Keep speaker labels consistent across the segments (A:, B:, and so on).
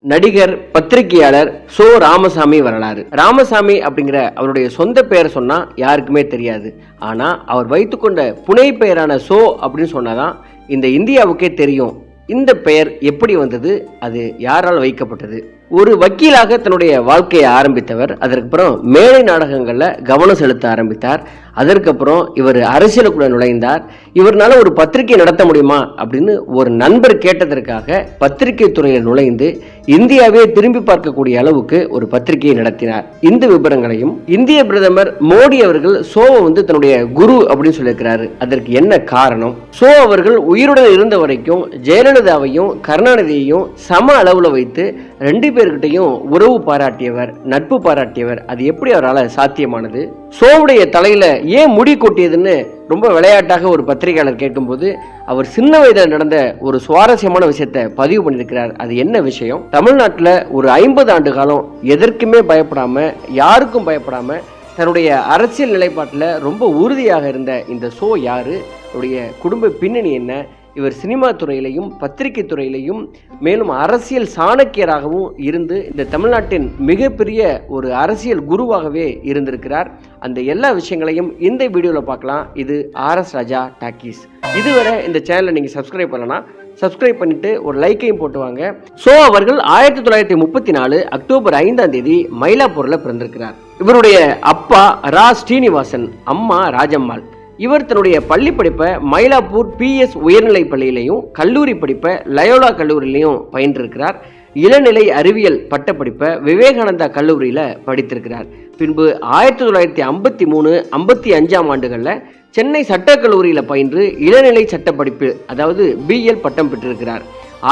A: நடிகர், பத்திரிகையாளர் சோ. ராமசாமி வரலாறு. ராமசாமி அப்படிங்கிற அவருடைய சொந்த பெயரை சொன்னா யாருக்குமே தெரியாது. ஆனா அவர் வைத்துக்கொண்ட புனை பெயரான சோ அப்படின்னு சொன்னாதான் இந்த இந்தியாவுக்கே தெரியும். இந்த பெயர் எப்படி வந்தது, அது யாரால் வைக்கப்பட்டது? ஒரு வக்கீலாக தன்னுடைய வாழ்க்கையை ஆரம்பித்தவர். அதற்கப்புறம் மேடை நாடகங்கள்ல கவனம் செலுத்த ஆரம்பித்தார். அதற்கப்புறம் இவர் அரசியலுக்குள்ள நுழைந்தார். இவரால் ஒரு பத்திரிகை நடத்த முடியுமா அப்படின்னு ஒரு நண்பர் கேட்டதற்காக பத்திரிகை துறையில் நுழைந்து இந்தியாவே திரும்பி பார்க்கக்கூடிய அளவுக்கு ஒரு பத்திரிகையை நடத்தினார். இந்த விவரங்களையும் இந்திய பிரதமர் மோடி அவர்கள் சோவை தன்னுடைய குரு அப்படின்னு சொல்லியிருக்கிறாரு. அதற்கு என்ன காரணம்? சோ அவர்கள் உயிருடன் இருந்த வரைக்கும் ஜெயலலிதாவையும் கருணாநிதியையும் சம அளவுல வைத்து ரெண்டு பேர்கிட்டையும் உறவு பாராட்டியவர், நட்பு பாராட்டியவர். அது எப்படி அவரால் சாத்தியமானது? சோவுடைய தலையில ஏன் முடி கொட்டியதுன்னு ரொம்ப விளையாட்டாக ஒரு பத்திரிகையாளர் கேட்கும்போது அவர் சின்ன வயதில் நடந்த ஒரு சுவாரஸ்யமான விஷயத்தை பதிவு பண்ணியிருக்கிறார். அது என்ன விஷயம்? தமிழ்நாட்டில் ஒரு 50 ஆண்டு காலம் எதற்குமே பயப்படாம, யாருக்கும் பயப்படாம தன்னுடைய அரசியல் நிலைப்பாட்டில் ரொம்ப உறுதியாக இருந்த இந்த சோ யாரு? அவருடைய குடும்ப பின்னணி என்ன? இவர் சினிமா துறையிலையும் பத்திரிகை துறையிலையும் மேலும் அரசியல் சாணக்கியராகவும் இருந்து இந்த தமிழ்நாட்டின் மிகப்பெரிய ஒரு அரசியல் குருவாகவே இருந்திருக்கிறார். அந்த எல்லா விஷயங்களையும் இந்த வீடியோவில் பார்க்கலாம். இது RS ராஜா டாக்கீஸ். இதுவரை இந்த சேனலை நீங்கள் சப்ஸ்கிரைப் பண்ணலாம். சப்ஸ்கிரைப் பண்ணிட்டு ஒரு லைக்கையும் போட்டு வாங்க. சோ அவர்கள் 1934 அக்டோபர் 5ஆம் தேதி மயிலாப்பூரில் பிறந்திருக்கிறார். இவருடைய அப்பா ரா. ஸ்ரீனிவாசன், அம்மா ராஜம்மாள். இவர் தன்னுடைய பள்ளி படிப்பை மயிலாப்பூர் PS உயர்நிலை பள்ளியிலையும் கல்லூரி படிப்பை லயோலா கல்லூரியிலையும் பயின்றிருக்கிறார். இளநிலை அறிவியல் பட்ட படிப்பை விவேகானந்தா கல்லூரியில் படித்திருக்கிறார். பின்பு 1953, 55ஆம் ஆண்டுகளில் சென்னை சட்டக்கல்லூரியில் பயின்று இளநிலை சட்ட படிப்பு, அதாவது BL பட்டம் பெற்றிருக்கிறார்.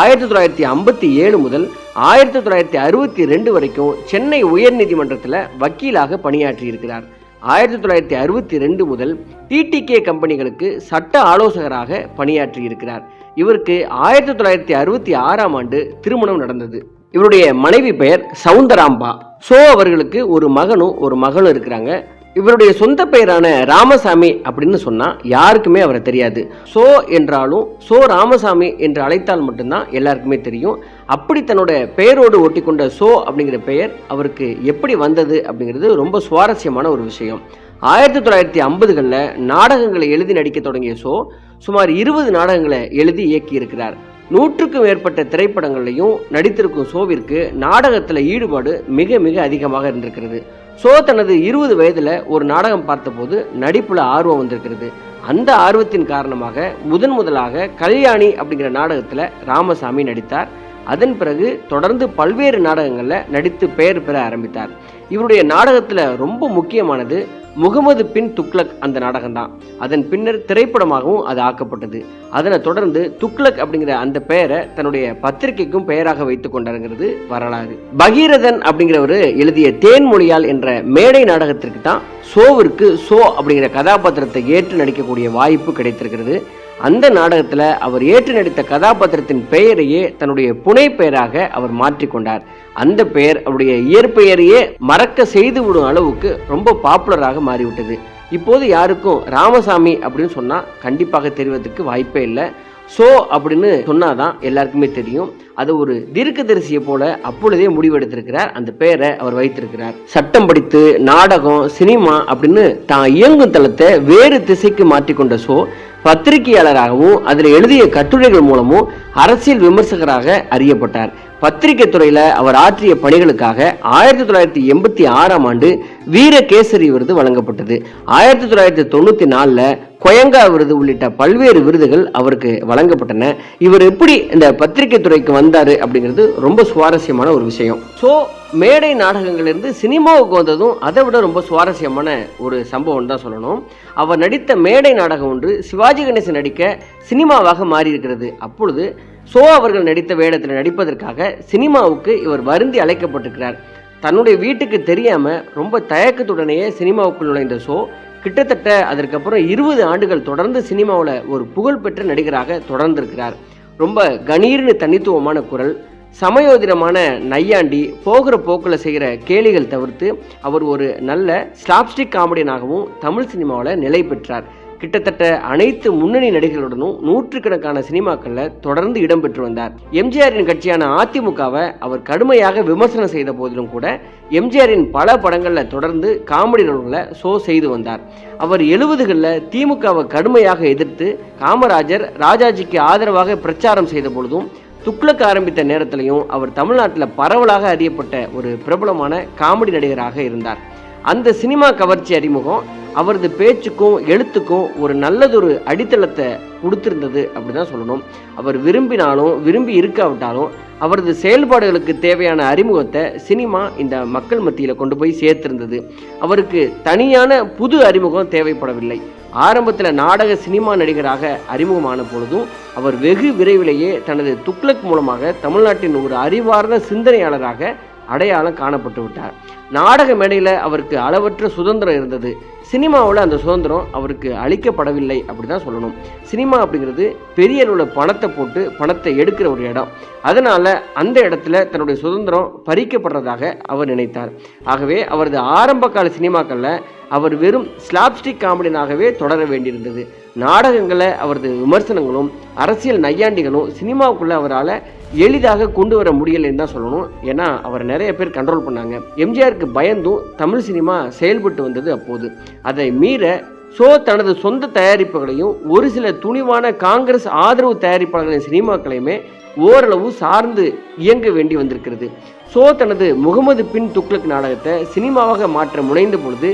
A: 1957 முதல் 1962 வரைக்கும் சென்னை உயர்நீதிமன்றத்தில் வக்கீலாக பணியாற்றியிருக்கிறார். 1962 முதல் TTK கம்பெனிகளுக்கு சட்ட ஆலோசகராக பணியாற்றி இருக்கிறார். இவருக்கு 1966ஆம் ஆண்டு திருமணம் நடந்தது. இவருடைய மனைவி பெயர் சவுந்தராம்பா. சோ அவர்களுக்கு ஒரு மகனும் ஒரு மகளும் இருக்கிறாங்க. இவருடைய சொந்த பெயரான ராமசாமி அப்படின்னு சொன்னா யாருக்குமே அவரை தெரியாது. சோ என்றாலும் சோ ராமசாமி என்று அழைத்தால் மட்டும்தான் எல்லாருக்குமே தெரியும். அப்படி தன்னோட பெயரோடு ஒட்டி கொண்ட சோ அப்படிங்கிற பெயர் அவருக்கு எப்படி வந்தது அப்படிங்கிறது ரொம்ப சுவாரஸ்யமான ஒரு விஷயம். 1950களில் நாடகங்களை எழுதி நடிக்க தொடங்கிய சோ சுமார் 20 நாடகங்களை எழுதி இயக்கி இருக்கிறார். 100க்கும் மேற்பட்ட திரைப்படங்களையும் நடித்திருக்கும் சோவிற்கு நாடகத்தில் ஈடுபாடு மிக மிக அதிகமாக இருந்திருக்கிறது. சோ தனது 20 வயதில் ஒரு நாடகம் பார்த்தபோது நடிப்புல ஆர்வம் வந்திருக்கிறது. அந்த ஆர்வத்தின் காரணமாக முதலாக கல்யாணி அப்படிங்கிற நாடகத்தில் ராமசாமி நடித்தார். அதன் பிறகு தொடர்ந்து பல்வேறு நாடகங்களில் நடித்து பெயர் பெற ஆரம்பித்தார். இவருடைய நாடகத்தில் ரொம்ப முக்கியமானது முகமது பின் துக்ளக் அந்த நாடகம் தான். அதன் பின்னர் திரைப்படமாகவும் அது ஆக்கப்பட்டது. அதனை தொடர்ந்து துக்ளக் அப்படிங்கிற அந்த பெயரை தன்னுடைய பத்திரிகைக்கும் பெயராக வைத்துக் கொண்டாருங்கிறது வரலாறு. பகீரதன் அப்படிங்கிறவர் எழுதிய தேன்மொழியால் என்ற மேடை நாடகத்திற்கு தான் சோவிற்கு சோ அப்படிங்கிற கதாபாத்திரத்தை ஏற்று நடிக்கக்கூடிய வாய்ப்பு கிடைத்திருக்கிறது. அந்த நாடகத்தில் அவர் ஏற்று நடித்த கதாபாத்திரத்தின் பெயரையே தன்னுடைய புனை பெயராக அவர் மாற்றிக்கொண்டார். அந்த பெயர் அவருடைய இயற்பெயரையே மறக்க செய்து விடும் அளவுக்கு ரொம்ப பாப்புலராக மாறிவிட்டது. இப்போது யாருக்கும் ராமசாமி அப்படின்னு சொன்னா கண்டிப்பாக தெரிவதற்கு வாய்ப்பே இல்லை. சோ அப்படின்னு சொன்னாதான் எல்லாருக்குமே தெரியும். அது ஒரு தீர்க்கதரிசியை போல அப்பொழுதே முடிவெடுத்திருக்கிறார். அந்த பெயரை அவர் வைத்திருக்கிறார். சட்டம் படித்து நாடகம், சினிமா அப்படின்னு தான் இயங்கும் தளத்தை வேறு திசைக்கு மாற்றிக்கொண்ட சோ பத்திரிகையாளராகவும் அதில் எழுதிய கட்டுரைகள் மூலமும் அரசியல் விமர்சகராக அறியப்பட்டார். பத்திரிகை துறையில் அவர் ஆற்றிய பணிகளுக்காக 1986ஆம் ஆண்டு வீரகேசரி விருது வழங்கப்பட்டது. 1994ல் கொயங்கா விருது உள்ளிட்ட பல்வேறு விருதுகள் அவருக்கு வழங்கப்பட்டன. இவர் எப்படி இந்த பத்திரிகை துறைக்கு வந்தாரு அப்படிங்கிறது ரொம்ப சுவாரஸ்யமான ஒரு விஷயம். ஸோ மேடை நாடகங்களிலிருந்து சினிமாவுக்கு வந்ததும் அதை விட ரொம்ப சுவாரஸ்யமான ஒரு சம்பவம் தான் சொல்லணும். அவர் நடித்த மேடை நாடகம் ஒன்று சிவாஜி கணேசன் நடிக்க சினிமாவாக மாறி இருக்கிறது. அப்பொழுது சோ அவர்கள் நடித்த வேடத்தில் நடிப்பதற்காக சினிமாவுக்கு இவர் வருந்தி அழைக்கப்பட்டிருக்கிறார். தன்னுடைய வீட்டுக்கு தெரியாம ரொம்ப தயக்கத்துடனேயே சினிமாவுக்குள் நுழைந்த சோ கிட்டத்தட்ட அதற்கப்புறம் 20 ஆண்டுகள் தொடர்ந்து சினிமாவில் ஒரு புகழ்பெற்ற நடிகராக தொடர்ந்திருக்கிறார். ரொம்ப கணீர்னு தனித்துவமான குரல், சமயோதினமான நையாண்டி, போகிற போக்கில் செய்கிற கேலிகள் தவிர்த்து அவர் ஒரு நல்ல ஸ்லாப்ஸ்டிக் காமெடியனாகவும் தமிழ் சினிமாவில் நிலை பெற்றார். கிட்டத்தட்ட அனைத்து முன்னணி நடிகர்களுடனும் நூற்றுக்கணக்கான சினிமாக்களில் தொடர்ந்து இடம்பெற்று வந்தார். எம்ஜிஆரின் கட்சியான அதிமுகவை அவர் கடுமையாக விமர்சனம் செய்த போதிலும் கூட எம்ஜிஆரின் பல படங்களில் தொடர்ந்து காமெடி ரோல்களை ஷோ செய்து வந்தார். அவர் 70களில் திமுகவை கடுமையாக எதிர்த்து காமராஜர் ராஜாஜிக்கு ஆதரவாக பிரச்சாரம் செய்த பொழுதும் துக்ளக் ஆரம்பித்த நேரத்திலையும் அவர் தமிழ்நாட்டில் பரவலாக அறியப்பட்ட ஒரு பிரபலமான காமெடி நடிகராக இருந்தார். அந்த சினிமா கவர்ச்சி அறிமுகம் அவரது பேச்சுக்கும் எழுத்துக்கும் ஒரு நல்லதொரு அடித்தளத்தை கொடுத்திருந்தது அப்படிதான் சொல்லணும். அவர் விரும்பினாலும் விரும்பி இருக்காவிட்டாலும் அவரது செயல்பாடுகளுக்கு தேவையான அறிமுகத்தை சினிமா இந்த மக்கள் மத்தியில் கொண்டு போய் சேர்த்திருந்தது. அவருக்கு தனியான புது அறிமுகம் தேவைப்படவில்லை. ஆரம்பத்தில் நாடக சினிமா நடிகராக அறிமுகமான பொழுதும் அவர் வெகு விரைவிலேயே தனது துக்ளக் மூலமாக தமிழ்நாட்டின் ஒரு அறிவார்ந்த சிந்தனையாளராக அடையாளம் காணப்பட்டு விட்டார். நாடக மேடையில் அவருக்கு அளவற்ற சுதந்திரம் இருந்தது. சினிமாவில் அந்த சுதந்திரம் அவருக்கு அளிக்கப்படவில்லை அப்படிதான் சொல்லணும். சினிமா அப்படிங்கிறது பெரிய அளவில் பணத்தை போட்டு பணத்தை எடுக்கிற ஒரு இடம். அதனால் அந்த இடத்துல தன்னுடைய சுதந்திரம் பறிக்கப்படுறதாக அவர் நினைத்தார். ஆகவே அவரது ஆரம்ப கால சினிமாக்களில் அவர் வெறும் ஸ்லாப்ஸ்டிக் காமெடியனாகவே தொடர வேண்டியிருந்தது. நாடகங்களை அவரது விமர்சனங்களும் அரசியல் நையாண்டிகளும் சினிமாவுக்குள்ளே அவரால் எளிதாக கொண்டு வர முடியலைன்னு தான் சொல்லணும். ஏன்னா அவர் நிறைய பேர் கண்ட்ரோல் பண்ணாங்க. எம்ஜிஆருக்கு பயந்தும் தமிழ் சினிமா செயல்பட்டு வந்தது. அப்போது அதை மீற ஷோ தனது சொந்த தயாரிப்புகளையும் ஒரு சில துணிவான காங்கிரஸ் ஆதரவு தயாரிப்பாளர்களின் சினிமாக்களையுமே ஓரளவு சார்ந்து இயங்க வேண்டி வந்திருக்கிறது. ஷோ தனது முகமது பின் துக்ளக் நாடகத்தை சினிமாவாக மாற்ற முனைந்த பொழுது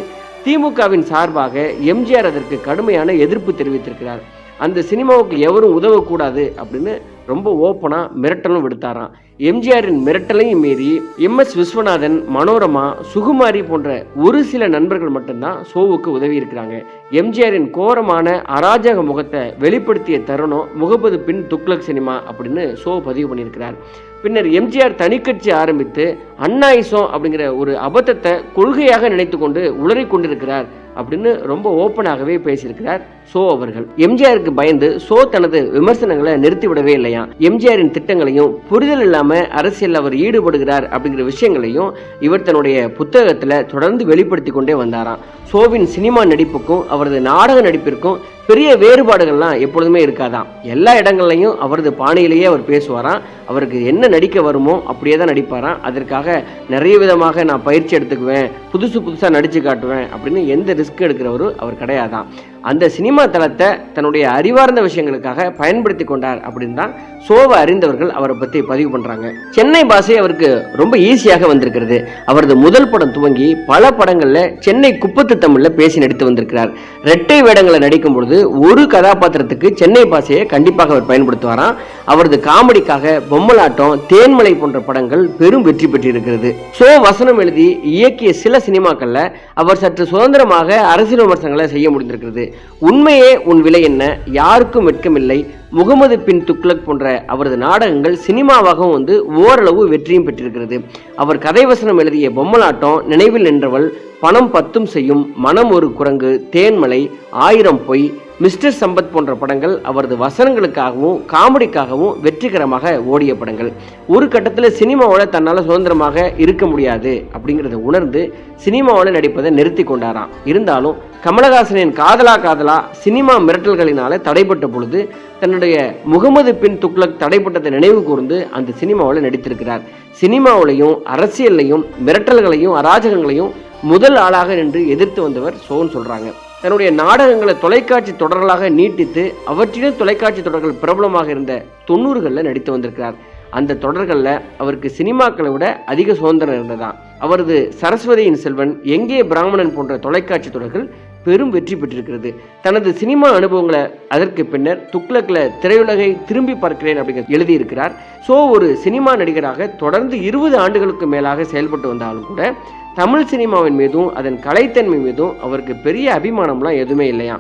A: திமுகவின் சார்பாக எம்ஜிஆர் அதற்கு கடுமையான எதிர்ப்பு தெரிவித்திருக்கிறார். அந்த சினிமாவுக்கு எவரும் உதவக்கூடாது அப்படின்னு ரொம்ப ஓப்பனாக மிரட்டலும் விடுத்தாராம். எம்ஜிஆரின் மிரட்டலையும் மீறி எம்எஸ் விஸ்வநாதன், மனோரமா, சுகுமாரி போன்ற ஒரு சில நண்பர்கள் மட்டும்தான் ஷோவுக்கு உதவி இருக்கிறாங்க. எம்ஜிஆரின் கோரமான அராஜக முகத்தை வெளிப்படுத்திய தருணம் முகமது பின் துக்ளக் சினிமா அப்படின்னு ஷோ பதிவு பண்ணியிருக்கிறார். பின்னர் எம்ஜிஆர் தனிக்கட்சி ஆரம்பித்து அண்ணாயிசம் அப்படிங்கிற ஒரு அபத்தத்தை கொள்கையாக நினைத்து கொண்டு உளறி கொண்டிருக்கிறார் அப்படின்னு ரொம்ப ஓப்பனாகவே பேசியிருக்கிறார் ஷோ அவர்கள். எம்ஜிஆருக்கு பயந்து ஷோ தனது விமர்சனங்களை நிறுத்திவிடவே இல்லையா. எம்ஜிஆரின் திட்டங்களையும் புரிதல் இல்லாம அரசியல் அவர் ஈடுபடுகிறார் அப்படிங்கிற விஷயங்களையும் இவர் தன்னுடைய புத்தகத்துல தொடர்ந்து வெளிப்படுத்தி கொண்டே வந்தாராம். ஷோவின் சினிமா நடிப்புக்கும் அவரது நாடக நடிப்பிற்கும் பெரிய வேறுபாடுகள்லாம் எப்பொழுதுமே இருக்காதான். எல்லா இடங்கள்லையும் அவரது பாணியிலேயே அவர் பேசுவாராம். அவருக்கு என்ன நடிக்க வருமோ அப்படியே தான் நடிப்பாராம். அதற்காக நிறைய விதமாக நான் பயிற்சி எடுத்துக்குவேன், புதுசாக நடித்து காட்டுவேன் அப்படின்னு எந்த ரிஸ்க் எடுக்கிறவரும் அவர் கிடையாதான். அந்த சினிமா தளத்தை தன்னுடைய அறிவார்ந்த விஷயங்களுக்காக பயன்படுத்தி கொண்டார் அப்படின்னு தான் ஷோவை அறிந்தவர்கள் அவரை பற்றி பதிவு பண்ணுறாங்க. சென்னை பாஷை அவருக்கு ரொம்ப ஈஸியாக வந்திருக்கிறது. அவரது முதல் படம் துவங்கி பல படங்களில் சென்னை குப்பத்து தமிழில் பேசி நடித்து வந்திருக்கிறார். இரட்டை வேடங்களை நடிக்கும் பொழுது ஒரு கதாபாத்திரத்துக்கு சென்னை பாஷையை கண்டிப்பாக அவர் பயன்படுத்துவாராம். அவரது காமெடிக்காக பொம்மலாட்டம், தேன்மலை போன்ற படங்கள் பெரும் வெற்றி பெற்றிருக்கிறது. ஷோ வசனம் எழுதி இயக்கிய சில சினிமாக்கள்ல அவர் சற்று சுதந்திரமாக அரசியல் விமர்சனங்களை செய்ய முடிந்திருக்கிறது. உண்மையே உன் விலை என்ன, யாருக்கும் வெட்கமில்லை, முகமது பின் துக்ளக் போன்ற அவரது நாடகங்கள் சினிமாவாகவும் வந்து ஓரளவு வெற்றியும் பெற்றிருக்கிறது. அவர் கதை வசனம் எழுதிய பொம்மலாட்டம், நினைவில் நின்றவள், பணம் பத்தும் செய்யும், மனம் ஒரு குரங்கு, தேன்மலை, 1000 பொய், மிஸ்டர் சம்பத் போன்ற படங்கள் அவரது வசனங்களுக்காகவும் காமெடிக்காகவும் வெற்றிகரமாக ஓடிய படங்கள். ஒரு கட்டத்தில் சினிமாவோட தன்னால் சுதந்திரமாக இருக்க முடியாது அப்படிங்கிறத உணர்ந்து சினிமாவில் நடிப்பதை நிறுத்தி கொண்டாராம். இருந்தாலும் கமலஹாசனின் காதலா காதலா சினிமா மிரட்டல்களினால தடைப்பட்ட பொழுது தன்னுடைய முகமது பின் துக்ளக் தடைப்பட்டதை நினைவு கூர்ந்து அந்த சினிமாவில் நடித்திருக்கிறார். சினிமாவிலையும் அரசியல்லையும் மிரட்டல்களையும் அராஜகங்களையும் முதல் ஆளாக நின்று எதிர்த்து வந்தவர் ஷோன்னு சொல்றாங்க. தன்னுடைய நாடகங்களை தொலைக்காட்சி தொடர்களாக நீட்டித்து அவற்றிலும் தொலைக்காட்சி தொடர்கள் பிரபலமாக இருந்த 90களில் நடித்து வந்திருக்கிறார். அந்த தொடர்களில் அவருக்கு சினிமாக்களை விட அதிக சுதந்திரம் இருந்ததான். அவரது சரஸ்வதியின் செல்வன், எங்கே பிராமணன் போன்ற தொலைக்காட்சி தொடர்கள் பெரும் வெற்றி பெற்றிருக்கிறது. தனது சினிமா அனுபவங்களை அதற்கு பின்னர் துக்ளக்கில் திரையுலகை திரும்பி பார்க்கிறேன் அப்படிங்கிற எழுதியிருக்கிறார். ஸோ ஒரு சினிமா நடிகராக தொடர்ந்து 20 ஆண்டுகளுக்கு மேலாக செயல்பட்டு வந்தாலும் கூட தமிழ் சினிமாவின் மீதும் அதன் கலைத்தன்மை மீதும் அவருக்கு பெரிய அபிமானம்லாம் எதுவுமே இல்லையா.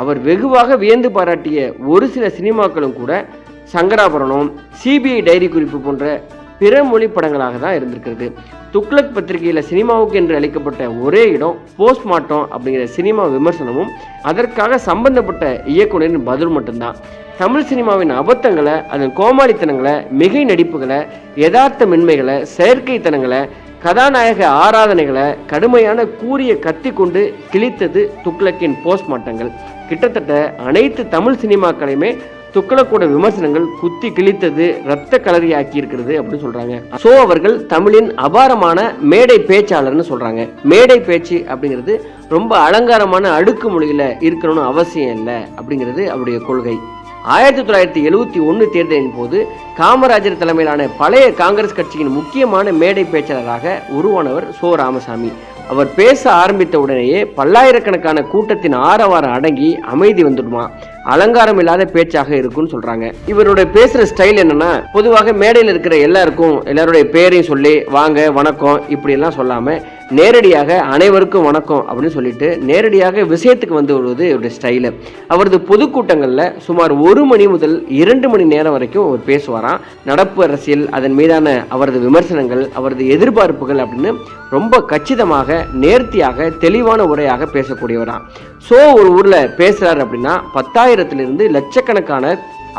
A: அவர் வெகுவாக வியந்து பாராட்டிய ஒரு சில சினிமாக்களும் கூட சங்கராபரணம், சிபிஐ டைரி குறிப்பு போன்ற பிற மொழி படங்களாக தான் இருந்திருக்கிறது. துக்ளக் பத்திரிகையில் சினிமாவுக்கு என்று அளிக்கப்பட்ட ஒரே இடம் போஸ்ட்மார்ட்டம் அப்படிங்கிற சினிமா விமர்சனமும் அதற்காக சம்பந்தப்பட்ட இயக்குனரின் பதில் மட்டும்தான். தமிழ் சினிமாவின் அபத்தங்களை, அதன் கோமாளித்தனங்களை, மிகை நடிப்புகளை, யதார்த்த மென்மைகளை, செயற்கைத்தனங்களை, கதாநாயக ஆராதனைகளை கடுமையான கூரிய கத்தி கொண்டு கிழித்தது துக்ளக்கின் போஸ்ட்மார்ட்டங்கள். கிட்டத்தட்ட அனைத்து தமிழ் சினிமாக்களையுமே துக்ளக்கோட விமர்சனங்கள் குத்தி கிழித்தது, ரத்த கலரியாக்கி இருக்கிறது அப்படின்னு சொல்றாங்க. சோ அவர்கள் தமிழின் அபாரமான மேடை பேச்சாளர்னு சொல்றாங்க. மேடை பேச்சு அப்படிங்கிறது ரொம்ப அலங்காரமான அடுக்கு மொழியில இருக்கணும்னு அவசியம் இல்லை அப்படிங்கிறது அவருடைய கொள்கை. 1971 தேர்தலின் போது காமராஜர் தலைமையிலான பழைய காங்கிரஸ் கட்சியின் முக்கியமான மேடை பேச்சாளராக உருவானவர் சோ ராமசாமி. அவர் பேச ஆரம்பித்த உடனேயே பல்லாயிரக்கணக்கான கூட்டத்தின் ஆரவாரம் அடங்கி அமைதி வந்துடுமா, அலங்காரம் இல்லாத பேச்சாக இருக்கும்னு சொல்றாங்க. இவருடைய பேசுற ஸ்டைல் என்னன்னா, பொதுவாக மேடையில் இருக்கிற எல்லாருடைய பேரையும் சொல்லி வாங்க வணக்கம் இப்படி எல்லாம் சொல்லாம நேரடியாக அனைவருக்கும் வணக்கம் அப்படின்னு சொல்லிட்டு நேரடியாக விஷயத்துக்கு வந்து வருவது இவருடைய ஸ்டைலு. அவரது பொதுக்கூட்டங்களில் சுமார் 1 மணி முதல் 2 மணி நேரம் வரைக்கும் அவர் பேசுவாராம். நடப்பு அரசியல், அதன் மீதான அவரது விமர்சனங்கள், அவரது எதிர்பார்ப்புகள் அப்படின்னு ரொம்ப கச்சிதமாக, நேர்த்தியாக, தெளிவான உரையாக பேசக்கூடியவராம். ஸோ ஒரு ஊரில் பேசுகிறார் அப்படின்னா 10,000 லட்சக்கணக்கான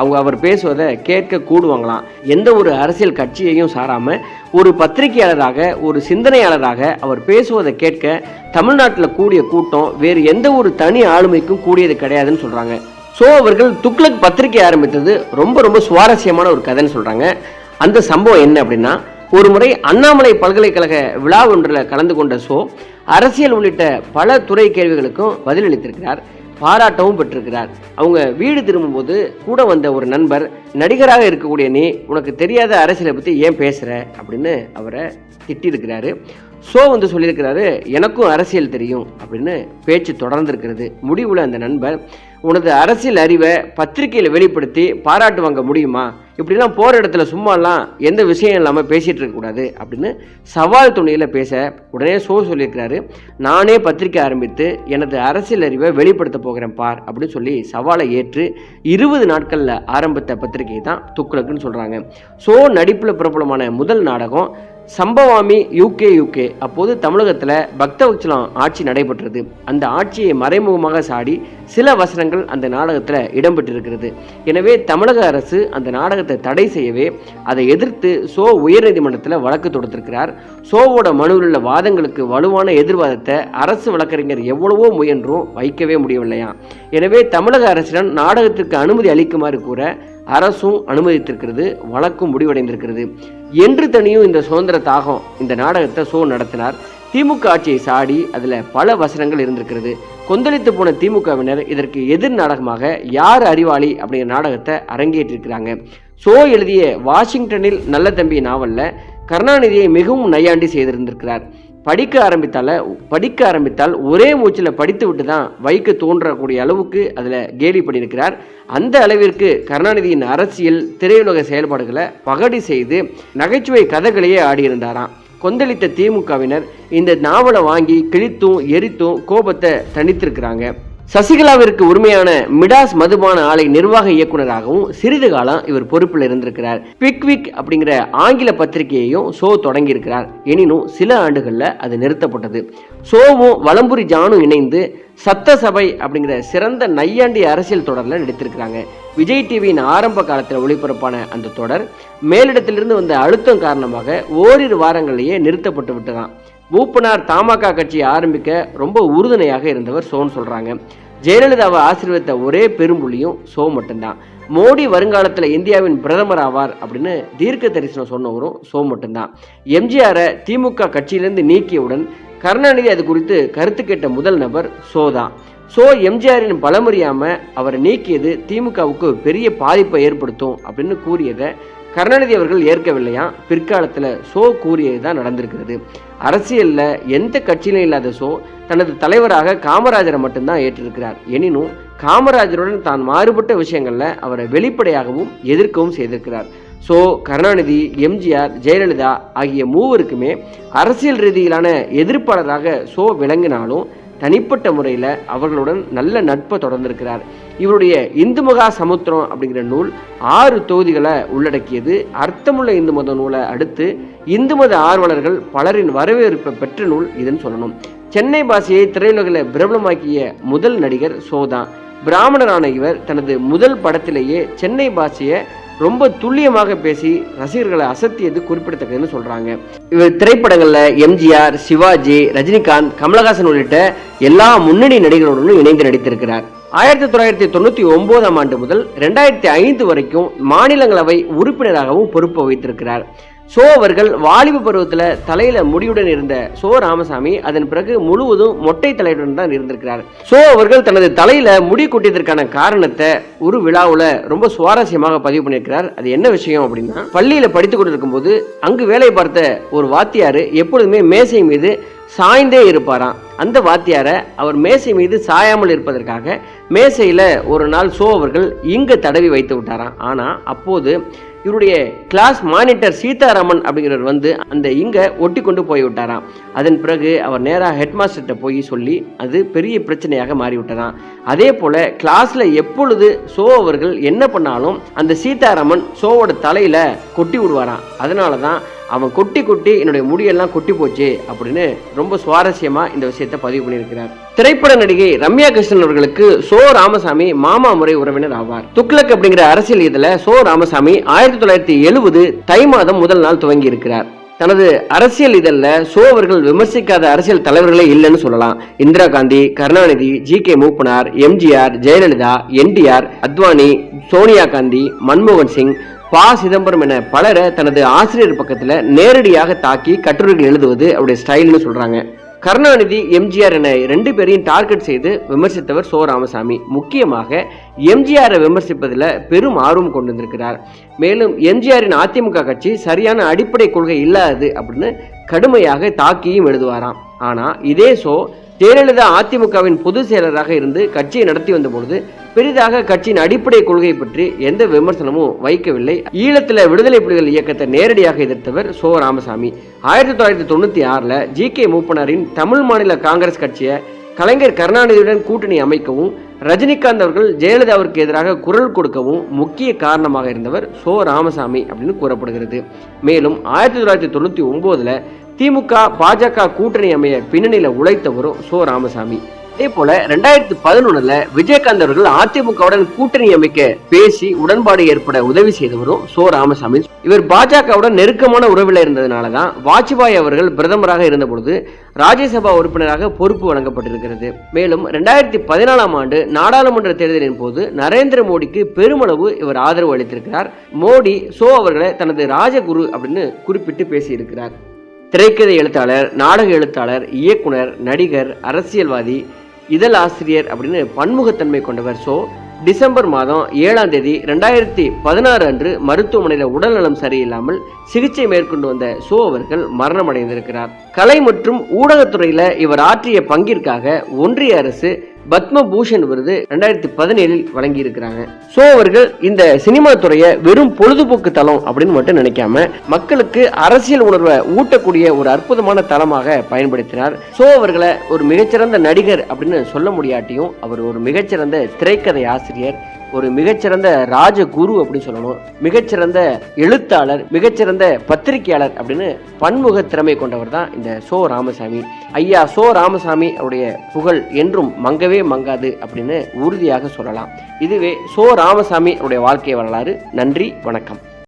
A: அவர் பேசுவதை கேட்க கூடுவாங்களாம். எந்த ஒரு அரசியல் கட்சியையும் சாராம ஒரு பத்திரிகையாளராக, ஒரு சிந்தனையாளராக அவர் பேசுவதை கேட்க தமிழ்நாட்டில் கூடிய கூட்டம் வேறு எந்த ஒரு தனி ஆளுமைக்கும் கூடியது கிடையாதுன்னு சொல்றாங்க. ஸோ அவர்கள் துக்ளக் பத்திரிகை ஆரம்பித்தது ரொம்ப சுவாரஸ்யமான ஒரு கதைன்னு சொல்றாங்க. அந்த சம்பவம் என்ன அப்படின்னா, ஒரு முறை அண்ணாமலை பல்கலைக்கழக விழா ஒன்றில் கலந்து கொண்ட சோ அரசியல் உள்ளிட்ட பல துறை கேள்விகளுக்கும் பதிலளித்திருக்கிறார், பாராட்டவும் பெற்றிருக்கிறார். அவங்க வீடு திரும்பும்போது கூட வந்த ஒரு நண்பர், நடிகராக இருக்கக்கூடிய நீ உனக்கு தெரியாத அரசியலை பற்றி ஏன் பேசுகிற அப்படின்னு அவரை திட்டிருக்கிறாரு. ஸோ சொல்லியிருக்கிறாரு, எனக்கும் அரசியல் தெரியும் அப்படின்னு பேச்சு தொடர்ந்துருக்கிறது. முடிவில் அந்த நண்பர், உனது அரசியல் அறிவை பத்திரிகையில் வெளிப்படுத்தி பாராட்டு வாங்க முடியுமா, இப்படிலாம் போகிற இடத்துல சும்மாலாம் எந்த விஷயம் இல்லாமல் பேசிகிட்டு இருக்கக்கூடாது அப்படின்னு சவால் துணையில் பேச உடனே சொல்லியிருக்கிறாரு, நானே பத்திரிகை ஆரம்பித்து எனது அரசியல் அறிவை வெளிப்படுத்த போகிறேன் பார் அப்படின்னு சொல்லி சவாலை ஏற்று 20 நாட்களில் ஆரம்பித்த பத்திரிகை தான் துக்ளக்குன்னு சொல்கிறாங்க. நடிப்பில் பிரபலமான முதல் நாடகம் சம்பவாமி யூகே. அப்போது தமிழகத்தில் பக்தவத்சலம் ஆட்சி நடைபெற்றது. அந்த ஆட்சியை மறைமுகமாக சாடி சில வசனங்கள் அந்த நாடகத்தில் இடம்பெற்றிருக்கிறது. எனவே தமிழக அரசு அந்த நாடகத்தை தடை செய்யவே அதை எதிர்த்து உயர்நீதிமன்றத்தில் வழக்கு தொடுத்திருக்கிறார். சோவோட மனுவில் உள்ள வாதங்களுக்கு வலுவான எதிர்வாதத்தை அரசு வழக்கறிஞர் எவ்வளவோ முயன்றும் வைக்கவே முடியவில்லையா. எனவே தமிழக அரசிடம் நாடகத்திற்கு அனுமதி அளிக்குமாறு கூற அரசும் அனுமதித்திருக்கிறது, வழக்கும் முடிவடைந்திருக்கிறது. என்று தனியும் இந்த சுதந்திர தாகம் இந்த நாடகத்தை நடத்தினார். திமுக ஆட்சியை சாடி அதில் பல வசனங்கள் இருந்திருக்கிறது. கொந்தளித்து போன திமுகவினர் இதற்கு எதிர் நாடகமாக யார் அறிவாளி அப்படிங்கிற நாடகத்தை அரங்கேற்றிருக்கிறாங்க. எழுதிய வாஷிங்டனில் நல்ல தம்பி நாவலில் கருணாநிதியை மிகவும் நையாண்டி செய்திருந்திருக்கிறார். படிக்க ஆரம்பித்தால் ஒரே மூச்சில் படித்து விட்டு தான் வைக்க தோன்றக்கூடிய அளவுக்கு அதில் கேலி பண்ணியிருக்கிறார். அந்த அளவிற்கு கருணாநிதியின் அரசியல் திரையுலக செயல்பாடுகளை பகடி செய்து நகைச்சுவை கதைகளையே ஆடியிருந்தாராம். கொந்தளித்த திமுகவினர் இந்த நாவலை வாங்கி கிழித்தும் எரித்தும் கோபத்தை தணித்திருக்கிறாங்க. சசிகலாவிற்கு உரிமையான மிடாஸ் மதுபான ஆலை நிர்வாக இயக்குநராகவும் சிறிது காலம் இவர் பொறுப்பில் இருந்திருக்கிறார். பிக்விக் அப்படிங்கிற ஆங்கில பத்திரிகையையும் தொடங்கி இருக்கிறார். எனினும் சில ஆண்டுகள்ல அது நிறுத்தப்பட்டது. வலம்புரி ஜானும் இணைந்து சட்டசபை அப்படிங்கிற சிறந்த நையாண்டி அரசியல் தொடரில் நடித்திருக்கிறாங்க. விஜய் டிவியின் ஆரம்ப காலத்தில் ஒளிபரப்பான அந்த தொடர் மேலிடத்திலிருந்து வந்த அழுத்தம் காரணமாக ஓரிரு வாரங்களிலேயே நிறுத்தப்பட்டு விட்டதாம். மூப்பனார் தமாக கட்சியை ஆரம்பிக்க ரொம்ப உறுதுணையாக இருந்தவர் சொல்றாங்க. ஜெயலலிதாவை ஆசீர்வதித்த ஒரே பெரும்புள்ளியும் மட்டும்தான். மோடி வருங்காலத்தில் இந்தியாவின் பிரதமர் ஆவார் அப்படின்னு தீர்க்க தரிசனம் சொன்னவரும் மட்டும்தான். எம்ஜிஆரை திமுக கட்சியிலிருந்து நீக்கியவுடன் கருணாநிதி அது குறித்து கருத்து கேட்ட முதல் நபர் தான். எம்ஜிஆரின் பலமறியாம அவரை நீக்கியது திமுகவுக்கு பெரிய பாதிப்பை ஏற்படுத்தும் அப்படின்னு கூறியதை கருணாநிதி அவர்கள் ஏற்கவில்லையா. பிற்காலத்தில் கூறியது தான் நடந்திருக்கிறது. அரசியலில் எந்த கட்சியிலும் இல்லாத தனது தலைவராக காமராஜரை மட்டும்தான் ஏற்றிருக்கிறார். எனினும் காமராஜருடன் தான் மாறுபட்ட விஷயங்களில் அவரை வெளிப்படையாகவும் எதிர்க்கவும் செய்திருக்கிறார். கருணாநிதி, எம்ஜிஆர், ஜெயலலிதா ஆகிய மூவருக்குமே அரசியல் ரீதியிலான எதிர்ப்பாளராக விளங்கினாலும் தனிப்பட்ட முறையில் அவர்களுடன் நல்ல நட்பை தொடர்ந்திருக்கிறார். இவருடைய இந்து மகா சமுத்திரம் அப்படிங்கிற நூல் 6 தொகுதிகளை உள்ளடக்கியது. அர்த்தமுள்ள இந்து மத நூலை அடுத்து இந்து மத ஆர்வலர்கள் பலரின் வரவேற்பை பெற்ற நூல் இதுன்னு சொல்லணும். சென்னை பாஷையை திரையுலகில் பிரபலமாக்கிய முதல் நடிகர் தான். பிராமணரான இவர் தனது முதல் படத்திலேயே சென்னை பாஷையை ரொம்ப துல்லியமாக பேசி ரசிகர்களை அசத்தியது குறிப்பிடத்தக்கதுன்னு சொல்றாங்க. இவர் திரைப்படங்கள்ல எம்ஜிஆர், சிவாஜி, ரஜினிகாந்த், கமலஹாசன் உள்ளிட்ட எல்லா முன்னணி நடிகர்களுடனும் இணைந்து நடித்திருக்கிறார். 1999ஆம் ஆண்டு முதல் 2005 வரைக்கும் மாநிலங்களவை உறுப்பினராகவும் பொறுப்பு வகித்திருக்கிறார். சோ அவர்கள் வாலிப பருவத்தில் தலையில முடியுடன் இருந்த சோ ராமசாமி அதன் பிறகு முழுவதும் மொட்டை தலையுடன் தான் இருந்திருக்கிறார். சோ அவர்கள் தனது தலையில முடி கொட்டியதற்கான காரணத்தை ஒரு விழாவில் ரொம்ப சுவாரஸ்யமாக பதிவு பண்ணியிருக்கிறார். அது என்ன விஷயம் அப்படின்னா, பள்ளியில படித்துக் கொண்டிருக்கும் போது அங்கு வேலை பார்த்த ஒரு வாத்தியார் எப்பொழுதுமே மேசை மீது சாய்ந்தே இருப்பாராம். அந்த வாத்தியாரை அவர் மேசை மீது சாயாமல் இருப்பதற்காக மேசையில ஒரு நாள் சோ அவர்கள் இங்க தடவி வைத்து விட்டாராம். ஆனா அப்போது இவருடைய கிளாஸ் மானிட்டர் சீதாராமன் அப்படிங்கிறவர் வந்து அந்த இங்க ஒட்டி கொண்டு போய் விட்டாராம். அதன் பிறகு அவர் நேராக ஹெட் மாஸ்டர்கிட்ட போய் சொல்லி அது பெரிய பிரச்சனையாக மாறிவிட்டாராம். அதே போல கிளாஸ்ல எப்பொழுது சோ அவர்கள் என்ன பண்ணாலும் அந்த சீதாராமன் சோவோட தலையில கொட்டி விடுவாராம். அதனாலதான் அவன் கொட்டி என்னுடைய முடியெல்லாம் கொட்டி போச்சு அப்படின்னு ரொம்ப சுவாரஸ்யமா இந்த விஷயத்தை பதிவு பண்ணியிருக்கிறார். திரைப்பட நடிகை ரம்யா கிருஷ்ணன் அவர்களுக்கு சோ ராமசாமி மாமா முறை உறவினர் ஆவார். துக்ளக் அப்படிங்கிற அரசியல் இதுல சோ ராமசாமி 1970 தை மாதம் முதல் நாள் துவங்கி இருக்கிறார். தனது அரசியல் இதழ்ல சோ அவர்கள் விமர்சிக்காத அரசியல் தலைவர்களே இல்லைன்னு சொல்லலாம். இந்திரா காந்தி, கருணாநிதி, ஜி.கே. மூப்பனார், எம்ஜிஆர், ஜெயலலிதா, என்டிஆர், அத்வானி, சோனியா காந்தி, மன்மோகன் சிங், ப. சிதம்பரம் என பலரை தனது ஆசிரியர் பக்கத்துல நேரடியாக தாக்கி கட்டுரைகள் எழுதுவது அவருடைய ஸ்டைல்னு சொல்றாங்க. கருணாநிதி, எம்ஜிஆர் என 2 பேரையும் டார்கெட் செய்து விமர்சித்தவர் சோ ராமசாமி. முக்கியமாக எம்ஜிஆரை விமர்சிப்பதில் பெரும் ஆர்வம் கொண்டிருக்கிறார். மேலும் எம்ஜிஆரின் அதிமுக கட்சி சரியான அடிப்படை கொள்கை இல்லாதது அப்படின்னு கடுமையாக தாக்கியும் எழுதுவாராம். ஆனா இதே சோ ஜெயலலிதா அதிமுகவின் பொதுச் செயலராக இருந்து கட்சியை நடத்தி வந்த பொழுது பெரிதாக கட்சியின் அடிப்படை கொள்கை பற்றி எந்த விமர்சனமும் வைக்கவில்லை. ஈழத்தில் விடுதலை புலிகள் இயக்கத்தை நேரடியாக எதிர்த்தவர் சோ ராமசாமி. 1996 ஜி.கே. மூப்பனாரின் தமிழ் மாநில காங்கிரஸ் கட்சியை கலைஞர் கருணாநிதியுடன் கூட்டணி அமைக்கவும் ரஜினிகாந்த் அவர்கள் ஜெயலலிதாவிற்கு எதிராக குரல் கொடுக்கவும் முக்கிய காரணமாக இருந்தவர் சோ ராமசாமி அப்படின்னு கூறப்படுகிறது. மேலும் 1999 திமுக பாஜக கூட்டணி அமைய பின்னணியில உழைத்தவரும் சோ ராமசாமி. அதே போல 2011 விஜயகாந்த் அவர்கள் அதிமுகவுடன் கூட்டணி அமைக்க பேசி உடன்பாடு ஏற்பட உதவி செய்தவரும் சோ ராமசாமி. இவர் பாஜகவுடன் நெருக்கமான உறவில் இருந்ததுனாலதான் வாஜ்பாய் அவர்கள் பிரதமராக இருந்த பொழுது ராஜ்யசபா உறுப்பினராக பொறுப்பு வழங்கப்பட்டிருக்கிறது. மேலும் 2014ஆம் ஆண்டு நாடாளுமன்ற தேர்தலின் போது நரேந்திர மோடிக்கு பெருமளவு இவர் ஆதரவு அளித்திருக்கிறார். மோடி சோ அவர்களை தனது ராஜகுரு அப்படின்னு குறிப்பிட்டு பேசியிருக்கிறார். திரைக்கதை எழுத்தாளர், நாடக எழுத்தாளர், இயக்குனர், நடிகர், அரசியல்வாதி, இதழ் ஆசிரியர் அப்படின்னு பன்முகத்தன்மை கொண்டவர் சோ. டிசம்பர் மாதம் 7ஆம் தேதி 2016 அன்று மருத்துவமனையில் உடல்நலம் சரியில்லாமல் சிகிச்சை மேற்கொண்டு வந்த சோ அவர்கள் மரணம் அடைந்திருக்கிறார். கலை மற்றும் ஊடகத்துறையில இவர் ஆற்றிய பங்கிற்காக ஒன்றிய அரசு பத்ம பூஷன் விருது 2017 வழங்கி இருக்கிறாங்க. சோ அவர்கள் இந்த சினிமா துறையை வெறும் பொழுதுபோக்கு தளம் அப்படின்னு மட்டும் நினைக்காம மக்களுக்கு அரசியல் உணர்வை ஊட்டக்கூடிய ஒரு அற்புதமான தளமாக பயன்படுத்தினார். சோ அவர்களை ஒரு மிகச்சிறந்த நடிகர் அப்படின்னு சொல்ல முடியாட்டியும் அவர் ஒரு மிகச்சிறந்த திரைக்கதை ஆசிரியர், ஒரு மிகச்சிறந்த ராஜகுரு அப்படின்னு சொல்லணும், மிகச்சிறந்த எழுத்தாளர், மிகச்சிறந்த பத்திரிகையாளர் அப்படின்னு பன்முக திறமை கொண்டவர் தான் இந்த சோ ராமசாமி. ஐயா சோ ராமசாமி அவருடைய புகழ் என்றும் மங்கவே மங்காது அப்படின்னு உறுதியாக சொல்லலாம். இதுவே சோ ராமசாமி அவருடைய வாழ்க்கை வரலாறு. நன்றி, வணக்கம்.